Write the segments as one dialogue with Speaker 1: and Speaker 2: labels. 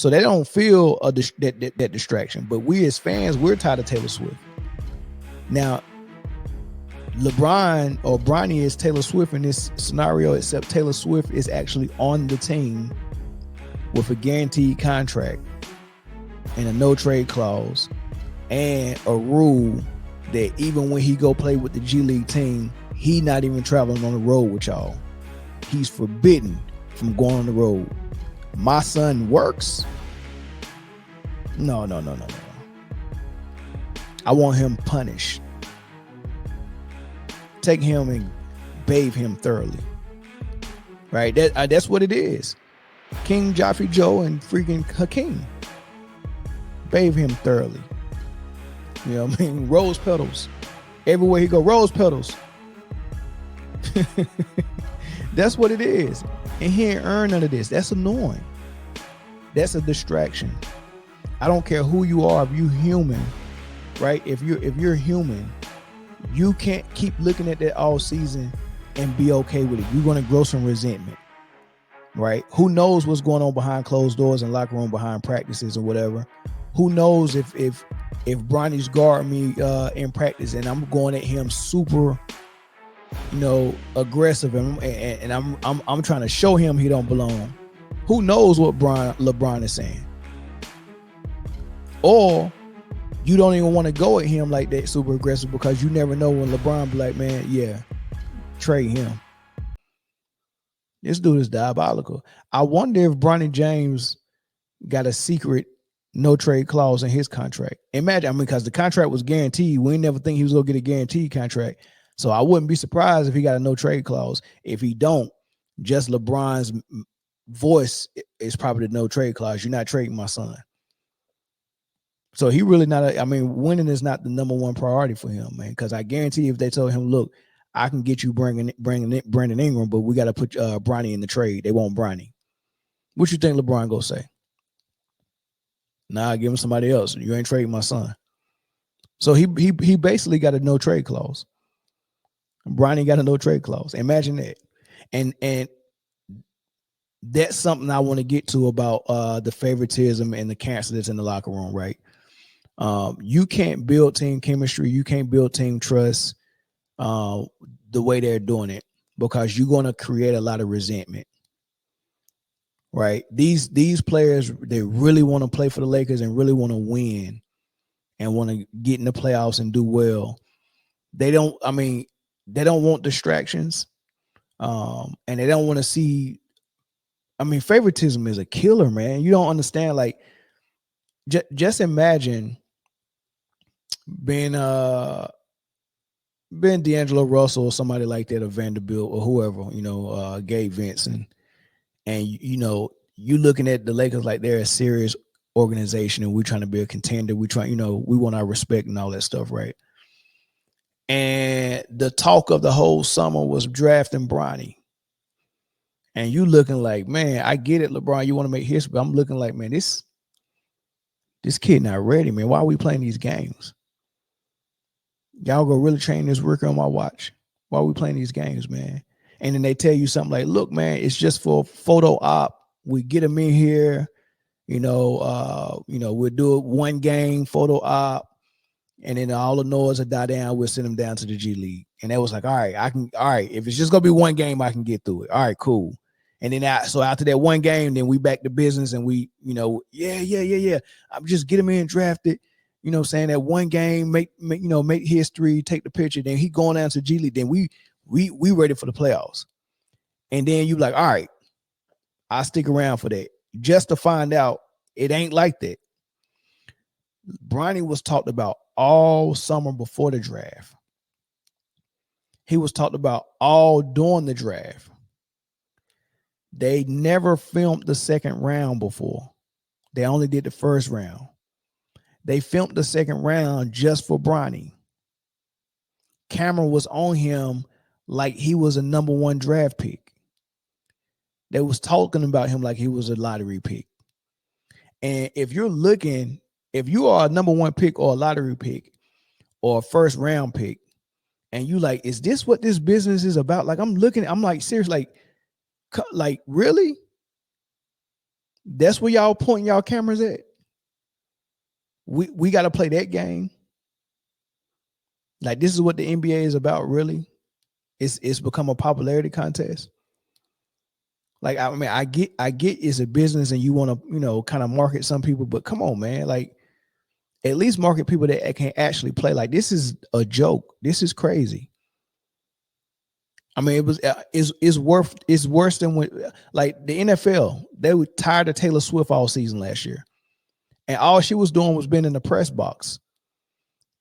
Speaker 1: So they don't feel that distraction. But we as fans, we're tired of Taylor Swift. Now, LeBron or Bronny is Taylor Swift in this scenario, except Taylor Swift is actually on the team with a guaranteed contract and a no trade clause and a rule that even when he go play with the G League team, he not even traveling on the road with y'all. He's forbidden from going on the road. My son works. No. I want him punished. Take him and bathe him thoroughly. Right? That's what it is. King Joffrey Joe and freaking Hakeem. Bathe him thoroughly. You know what I mean? Rose petals. Everywhere he go, rose petals. That's what it is. And he ain't earned none of this. That's annoying. That's a distraction. I don't care who you are, if you human, right? If you're human, you can't keep looking at that all season and be okay with it. You're gonna grow some resentment. Right? Who knows what's going on behind closed doors and locker room behind practices or whatever? Who knows if Bronny's guarding me in practice and I'm going at him super, aggressive and I'm trying to show him he don't belong. Who knows what LeBron is saying? Or you don't even want to go at him like that super aggressive because you never know when LeBron be like, man, yeah, trade him. This dude is diabolical. I wonder if Bronny James got a secret no trade clause in his contract. Imagine, because the contract was guaranteed. We never think he was going to get a guaranteed contract. So I wouldn't be surprised if he got a no trade clause. If he don't, just LeBron's voice is probably the no trade clause. You're not trading my son. So he really not. Winning is not the number one priority for him, man. Because I guarantee if they told him, look, I can get you bringing Brandon Ingram, but we got to put Bronny in the trade. They want Bronny. What you think LeBron gonna say? Nah, give him somebody else. You ain't trading my son. So he basically got a no trade clause. Bronny got a no trade clause. Imagine that. And that's something I want to get to about the favoritism and the cancer that's in the locker room, right? You can't build team chemistry. You can't build team trust the way they're doing it, because you're going to create a lot of resentment, right? These players, they really want to play for the Lakers and really want to win and want to get in the playoffs and do well. They don't want distractions, and they don't want to see. Favoritism is a killer, man. You don't understand. Like, just imagine being D'Angelo Russell or somebody like that, or Vanderbilt or whoever, Gabe Vincent, and you looking at the Lakers like they're a serious organization and we're trying to be a contender. We want our respect and all that stuff, right? And the talk of the whole summer was drafting Bronny. And you looking like, man, I get it, LeBron, you want to make history, but I'm looking like, man, this kid not ready, man. Why are we playing these games? Y'all go really train this rookie on my watch. Why are we playing these games, man? And then they tell you something like, look, man, it's just for photo op. We get them in here, we'll do it one game photo op, and then all the noise will die down. We'll send them down to the G League. And that was like, all right, if it's just gonna be one game, I can get through it. All right, cool. And then so after that one game, then we back to business and we, yeah. I'm just get him in, drafted. Saying that one game, make history, take the picture. Then he going down to G League. Then we ready for the playoffs. And then you like, all right, I'll stick around for that. Just to find out it ain't like that. Bronny was talked about all summer before the draft. He was talked about all during the draft. They never filmed the second round before. They only did the first round. They filmed the second round just for Bronny. Camera was on him like he was a number one draft pick. They was talking about him like he was a lottery pick. And if you are a number one pick or a lottery pick or a first round pick, and you like, is this what this business is about? Like, I'm like, seriously, like really? That's where y'all pointing y'all cameras at. We got to play that game. Like, this is what the NBA is about, really. It's become a popularity contest. Like, I mean, I get it's a business and you want to, kind of market some people, but come on, man. Like, at least market people that can actually play. Like, this is a joke. This is crazy. I mean, it's worse than when, like, the NFL, they were tired of Taylor Swift all season last year. And all she was doing was being in the press box.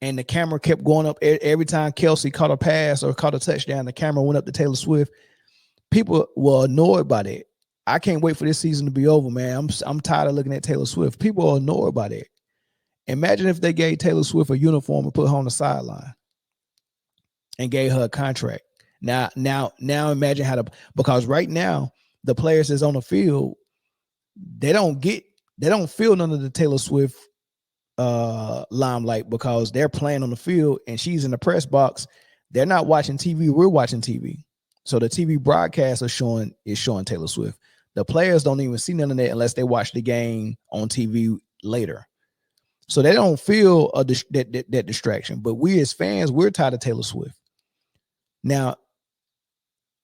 Speaker 1: And the camera kept going up every time Kelsey caught a pass or caught a touchdown. The camera went up to Taylor Swift. People were annoyed by that. I can't wait for this season to be over, man. I'm tired of looking at Taylor Swift. People are annoyed by that. Imagine if they gave Taylor Swift a uniform and put her on the sideline and gave her a contract. Now imagine because right now the players that's on the field, they don't feel none of the Taylor Swift limelight because they're playing on the field and she's in the press box. They're not watching TV. We're watching TV. So the TV broadcast is showing Taylor Swift. The players don't even see none of that unless they watch the game on TV later. So they don't feel that distraction. But we as fans, we're tired of Taylor Swift. Now,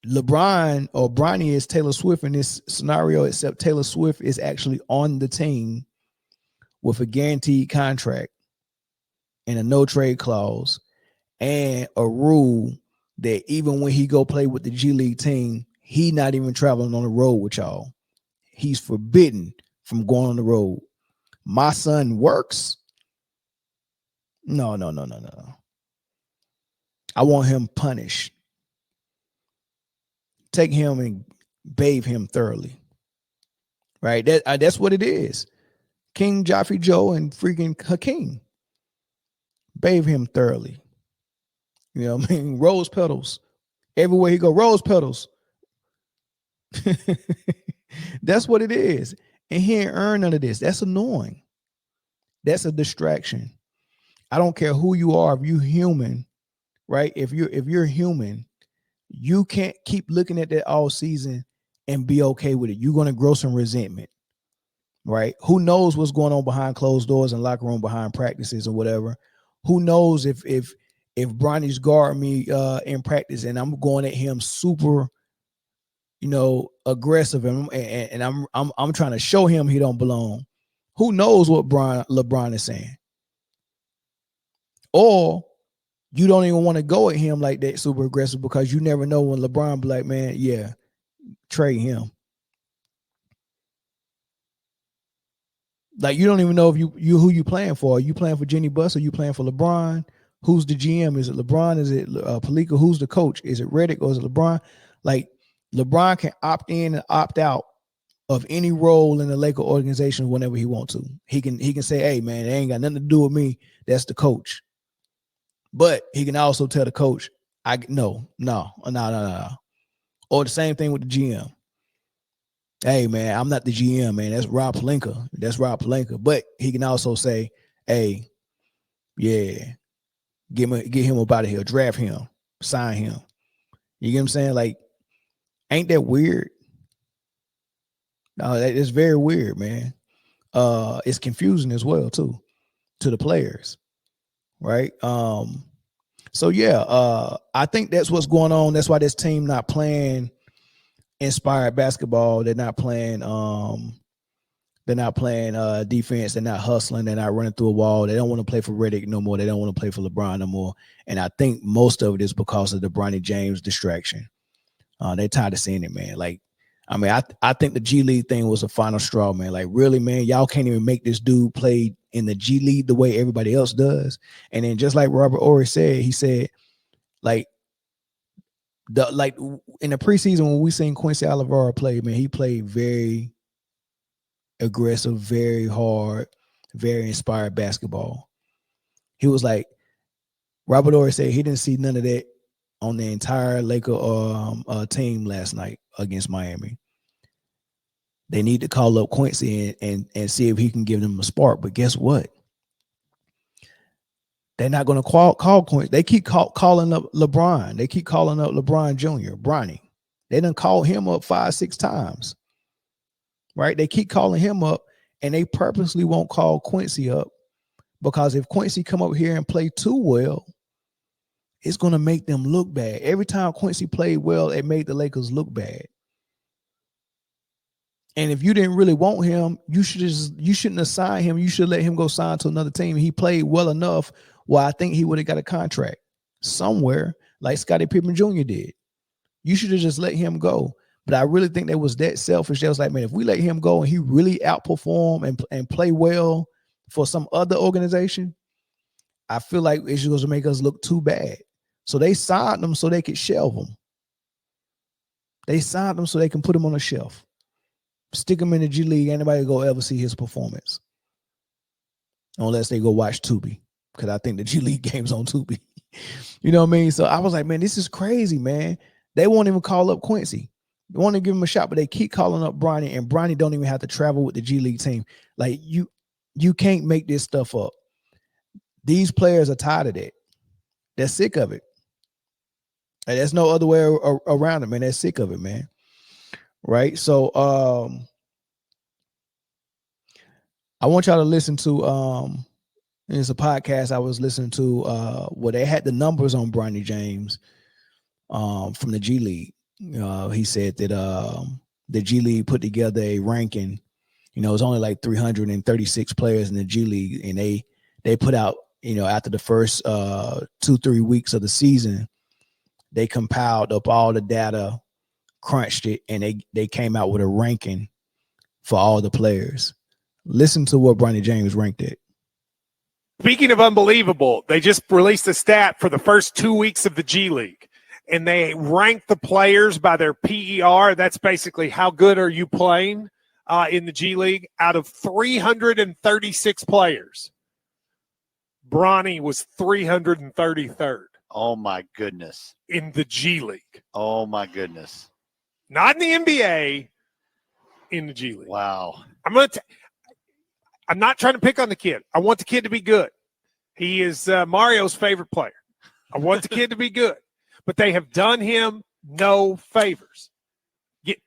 Speaker 1: LeBron or Bronny is Taylor Swift in this scenario, except Taylor Swift is actually on the team with a guaranteed contract and a no trade clause and a rule that even when he go play with the G League team, he not even traveling on the road with y'all. He's forbidden from going on the road. My son works. No. I want him punished. Take him and bathe him thoroughly. Right? That's what it is. King Joffrey Joe and freaking Hakeem. Bathe him thoroughly. You know what I mean? Rose petals. Everywhere he go, rose petals. That's what it is. And he ain't earned none of this. That's annoying. That's a distraction. I don't care who you are. If you're human, right? If you're human, you can't keep looking at that all season and be okay with it. You're going to grow some resentment, right? Who knows what's going on behind closed doors and locker room behind practices or whatever. Who knows if Bronny's guarding me in practice and I'm going at him super, aggressive and I'm trying to show him he don't belong. Who knows what LeBron is saying? Or you don't even want to go at him like that super aggressive because you never know when LeBron be like, man, yeah, trade him. Like, you don't even know if you who you playing for. Are you playing for Jenny Buss? Are you playing for LeBron? Who's the GM? Is it LeBron? Is it Pelinka? Who's the coach? Is it Redick or is it LeBron? Like, LeBron can opt in and opt out of any role in the Laker organization whenever he wants to. He can say, hey, man, it ain't got nothing to do with me. That's the coach. But he can also tell the coach, no. Or the same thing with the GM. Hey, man, I'm not the GM, man. That's Rob Pelinka. But he can also say, hey, yeah, get him up out of here, draft him, sign him. You get what I'm saying? Like, ain't that weird? No, it's very weird, man. It's confusing as well, too, to the players, right? So yeah, I think that's what's going on. That's why this team not playing inspired basketball. They're not playing defense. They're not hustling. They're not running through a wall. They don't want to play for Redick no more. They don't want to play for LeBron no more. And I think most of it is because of the Bronny James distraction. They're tired of seeing it, man. Like, I mean, I think the G League thing was a final straw, man. Like, really, man, y'all can't even make this dude play in the G League the way everybody else does. And then just like Robert Horry said, he said, like in the preseason when we seen Quincy Alvarado play, man, he played very aggressive, very hard, very inspired basketball. He was like, Robert Horry said he didn't see none of that on the entire Laker team last night against Miami. They need to call up Quincy and see if he can give them a spark. But guess what? They're not going to call Quincy. They keep calling up LeBron. They keep calling up LeBron Jr., Bronny. They done called him up 5-6 times. right? They keep calling him up, and they purposely won't call Quincy up, because if Quincy come up here and play too well, it's going to make them look bad. Every time Quincy played well, it made the Lakers look bad. And if you didn't really want him, you shouldn't have signed him. You should let him go sign to another team. He played well enough. Well, I think he would have got a contract somewhere like Scottie Pippen Jr. did. You should have just let him go. But I really think they was that selfish. They was like, man, if we let him go and he really outperform and play well for some other organization, I feel like it's going to make us look too bad. So they signed him so they could shelve him. They signed him so they can put him on a shelf. Stick him in the G League. Anybody go ever see his performance. Unless they go watch Tubi. Because I think the G League game's on Tubi. You know what I mean? So I was like, man, this is crazy, man. They won't even call up Quincy. They want to give him a shot, but they keep calling up Bronny, and Bronny don't even have to travel with the G League team. Like, you can't make this stuff up. These players are tired of that. They're sick of it. And there's no other way around it, man. They're sick of it, man. Right? So I want y'all to listen to it's a podcast I was listening to where they had the numbers on Bronny James from the G League. He said that the G League put together a ranking. You know, it's only like 336 players in the G League, and they put out, you know, after the first 2-3 weeks of the season, they compiled up all the data, crunched it, and they came out with a ranking for all the players. Listen to what Bronny James ranked it.
Speaker 2: Speaking of unbelievable, they just released a stat for the first 2 weeks of the G League, and they ranked the players by their PER. That's basically how good are you playing in the G League. Out of 336 players, Bronny was 333rd.
Speaker 3: Oh, my goodness.
Speaker 2: In the G League.
Speaker 3: Oh, my goodness.
Speaker 2: Not in the NBA, in the G League.
Speaker 3: Wow.
Speaker 2: I'm not trying to pick on the kid. I want the kid to be good. He is Mario's favorite player. I want the kid to be good. But they have done him no favors.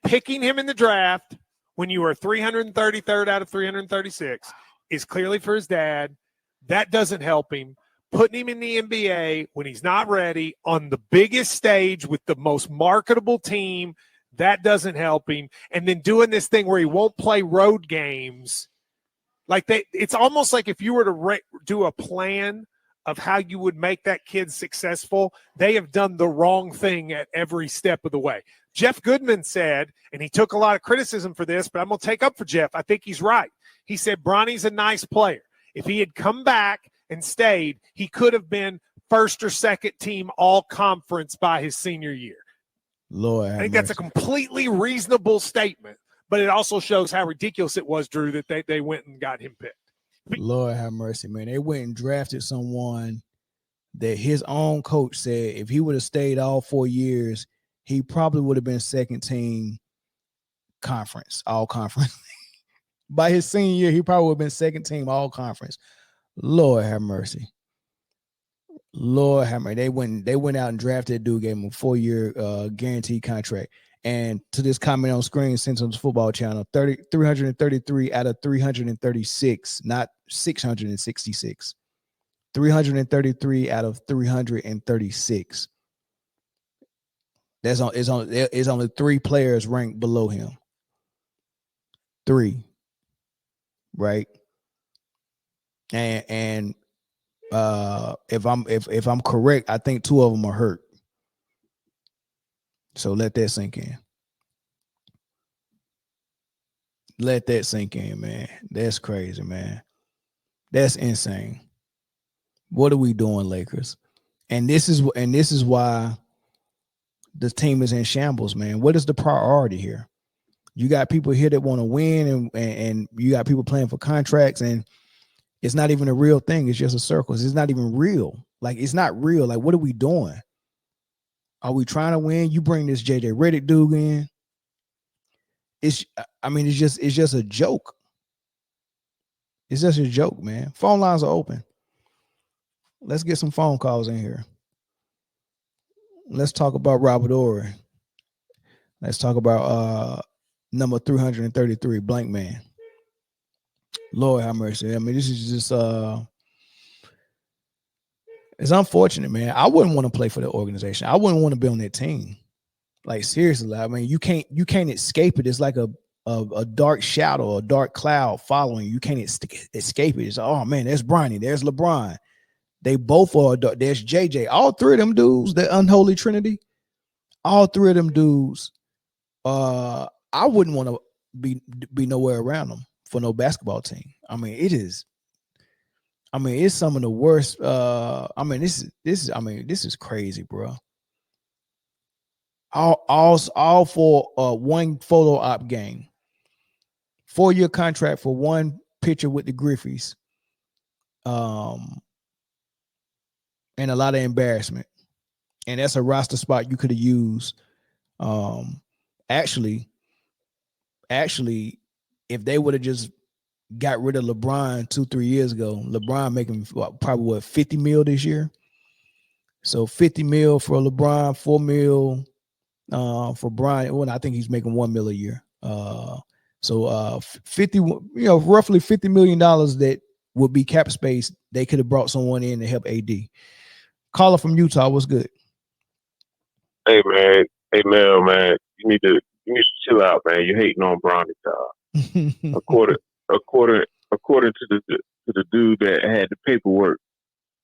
Speaker 2: Picking him in the draft when you are 333rd out of 336 is clearly for his dad. That doesn't help him. Putting him in the NBA when he's not ready on the biggest stage with the most marketable team, that doesn't help him. And then doing this thing where he won't play road games. Like it's almost like if you were to do a plan of how you would make that kid successful, they have done the wrong thing at every step of the way. Jeff Goodman said, and he took a lot of criticism for this, but I'm going to take up for Jeff. I think he's right. He said Bronny's a nice player. If he had come back and stayed, he could have been first or second team all-conference by his senior year.
Speaker 1: Lord,
Speaker 2: I think that's a completely reasonable statement. But it also shows how ridiculous it was, Drew, that they went and got him picked.
Speaker 1: Lord have mercy, man. They went and drafted someone that his own coach said if he would have stayed all 4 years, he probably would have been second team conference, all conference. By his senior year, he probably would have been second team all conference. Lord have mercy. Lord have mercy. They went out and drafted a dude, gave him a 4-year guaranteed contract. And to this comment on screen, Sentinels Football Channel, 333 out of 336, not 666. 333 out of 336. There's only 3 players ranked below him. 3, right? And if I'm correct, I think 2 of them are hurt. So let that sink in. Let that sink in, man. That's crazy, man. That's insane. What are we doing, Lakers? And this is why the team is in shambles, man. What is the priority here? You got people here that want to win, and you got people playing for contracts, and it's not even a real thing. It's just a circle. It's not even real. Like, it's not real. Like, what are we doing? Are we trying to win? You bring this JJ Redick dude in. It's just a joke. It's just a joke, man. Phone lines are open. Let's get some phone calls in here. Let's talk about Robert Ory. Let's talk about number 333, blank man. Lord have mercy. I mean, this is just it's unfortunate, man. I wouldn't want to play for the organization. I wouldn't want to be on that team. Like seriously, I mean, you can't escape it. It's like a dark shadow, a dark cloud following you. You can't escape it. It's oh man, there's Bronny, there's LeBron. They both are. There's JJ. All three of them dudes, the unholy trinity. All three of them dudes. I wouldn't want to be nowhere around them for no basketball team. I mean, it is. I mean, it's some of the worst. I mean, this is crazy, bro. All for one photo op game. 4-year contract for one picture with the Griffies. And a lot of embarrassment. And that's a roster spot you could have used. Actually, if they would have just got rid of LeBron 2-3 years ago, LeBron making probably 50 mil this year. So 50 mil for LeBron, 4 mil for Brian. Well, I think he's making 1 mil a year. So 50, roughly $50 million that would be cap space. They could have brought someone in to help AD. Caller from Utah, what's good?
Speaker 4: Hey man, man, you need to chill out, man. You're hating on Bronny, dog. according to the dude that had the paperwork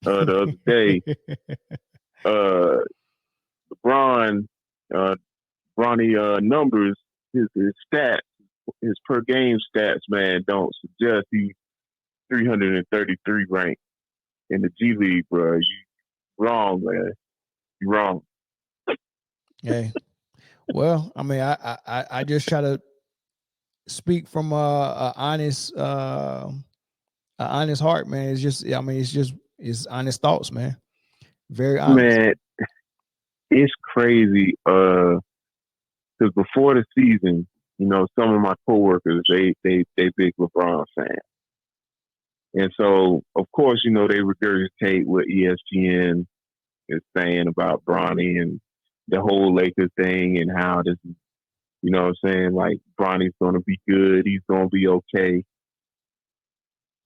Speaker 4: the other day, LeBron, Bronny numbers, his stats, his per game stats, man, don't suggest he's 333 ranked in the G League, bro. You wrong, man. You wrong.
Speaker 1: Hey, well, I mean, I just try to speak from a honest heart, man. It's just, I mean, it's honest thoughts, man. Very honest.
Speaker 4: Man, it's crazy. Because before the season, some of my coworkers, they big LeBron fans. And so, of course, they regurgitate what ESPN is saying about Bronny and the whole Lakers thing and how this is, what I'm saying? Like, Bronny's going to be good. He's going to be okay.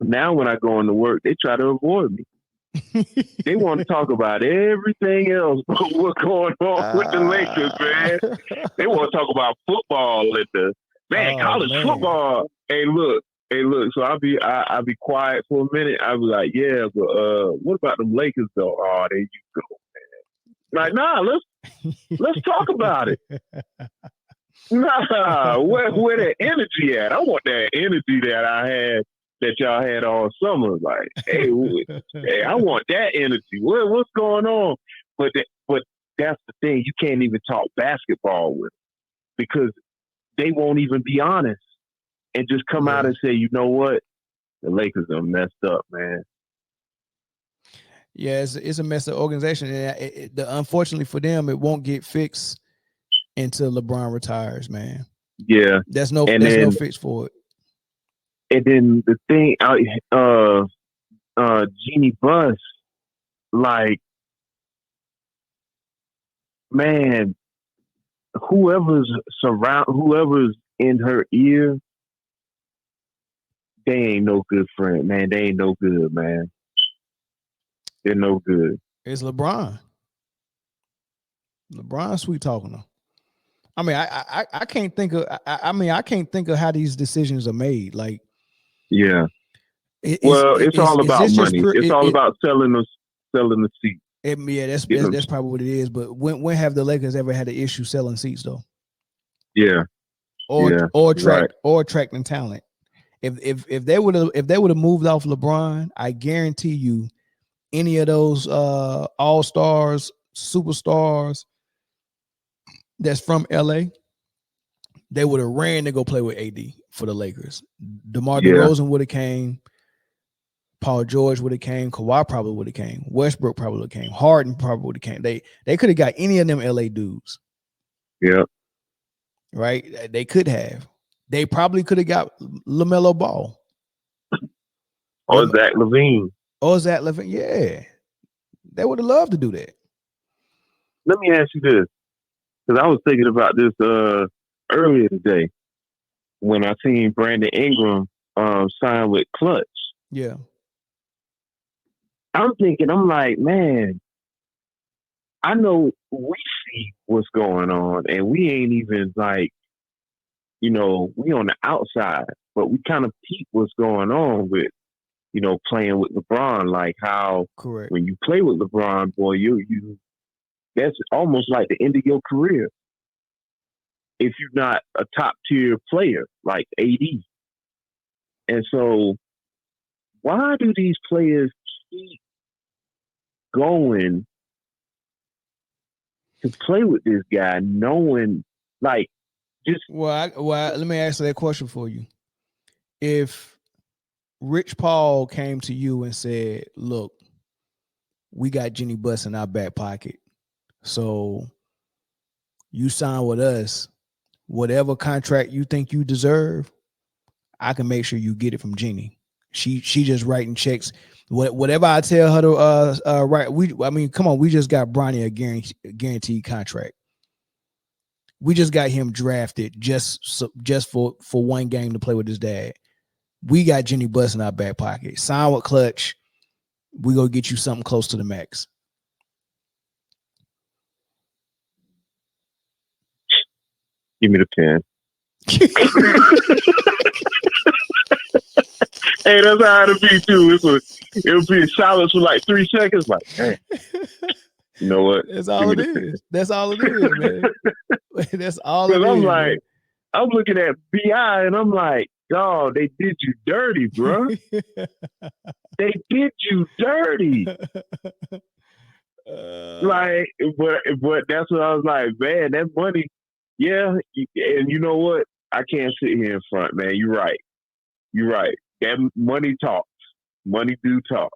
Speaker 4: Now when I go into work, they try to avoid me. They want to talk about everything else but what's going on with the Lakers, man. They want to talk about football and college football. Hey, look. So I'll be quiet for a minute. I'll be like, yeah, but what about the Lakers though? Oh, there you go, man. Like, nah, let's talk about it. Nah, where that energy at? I want that energy that I had, that y'all had all summer. Like, hey, I want that energy. What's going on? But that's the thing. You can't even talk basketball with them because they won't even be honest and just come out and say, you know what? The Lakers are messed up, man.
Speaker 1: Yeah, it's a messed up organization. And unfortunately for them, it won't get fixed until LeBron retires, man.
Speaker 4: Yeah.
Speaker 1: There's no fix for it.
Speaker 4: And then the thing, Jeannie Buss, like, man, whoever's in her ear, they ain't no good friend, man. They ain't no good, man. They're no good.
Speaker 1: It's LeBron. LeBron sweet talking them. I mean, I can't think of. I can't think of how these decisions are made. Like,
Speaker 4: yeah. It's all about money. It's all about selling the seat.
Speaker 1: Yeah, that's probably what it is. But when have the Lakers ever had an issue selling seats though?
Speaker 4: Yeah.
Speaker 1: Or attracting talent. If they would have moved off LeBron, I guarantee you, any of those all-stars, superstars that's from LA, they would have ran to go play with AD for the Lakers. DeMar DeRozan would have came. Paul George would have came. Kawhi probably would have came. Westbrook probably would have came. Harden probably would have came. They could have got any of them LA dudes.
Speaker 4: Yeah.
Speaker 1: Right? They could have. They probably could have got LaMelo Ball.
Speaker 4: Or Zach LaVine.
Speaker 1: Yeah. They would have loved to do that.
Speaker 4: Let me ask you this. Because I was thinking about this earlier today. when I seen Brandon Ingram sign with Clutch,
Speaker 1: Yeah.
Speaker 4: I'm thinking, I'm like, man, I know we see what's going on, and we ain't even like, we on the outside, but we kind of peep what's going on with, playing with LeBron, like how
Speaker 1: Correct.
Speaker 4: when you play with LeBron, boy, you that's almost like the end of your career if you're not a top tier player like AD. And so, why do these players keep going to play with this guy, knowing like just
Speaker 1: Well, let me ask that question for you. If Rich Paul came to you and said, "Look, we got Jenny Buss in our back pocket, so you sign with us, whatever contract you think you deserve, I can make sure you get it from Jenny. She just writing checks. Whatever I tell her to write. Come on, we just got Bronny a guaranteed contract. We just got him drafted just for one game to play with his dad. We got Jenny Buss in our back pocket. Sign with Clutch. We go get you something close to the max."
Speaker 4: give me the pen. Hey, that's how it'll be too. It'll be silence for like 3 seconds. Like, hey, you know what?
Speaker 1: That's all it is. That's all it is, man. That's all it is.
Speaker 4: Because I'm like,
Speaker 1: man.
Speaker 4: I'm looking at BI and I'm like, dog, they did you dirty, bro. They did you dirty. Like, but that's what I was like, man, that money, yeah. And you know what? I can't sit here in front, man. You're right. That money talks. Money do talk.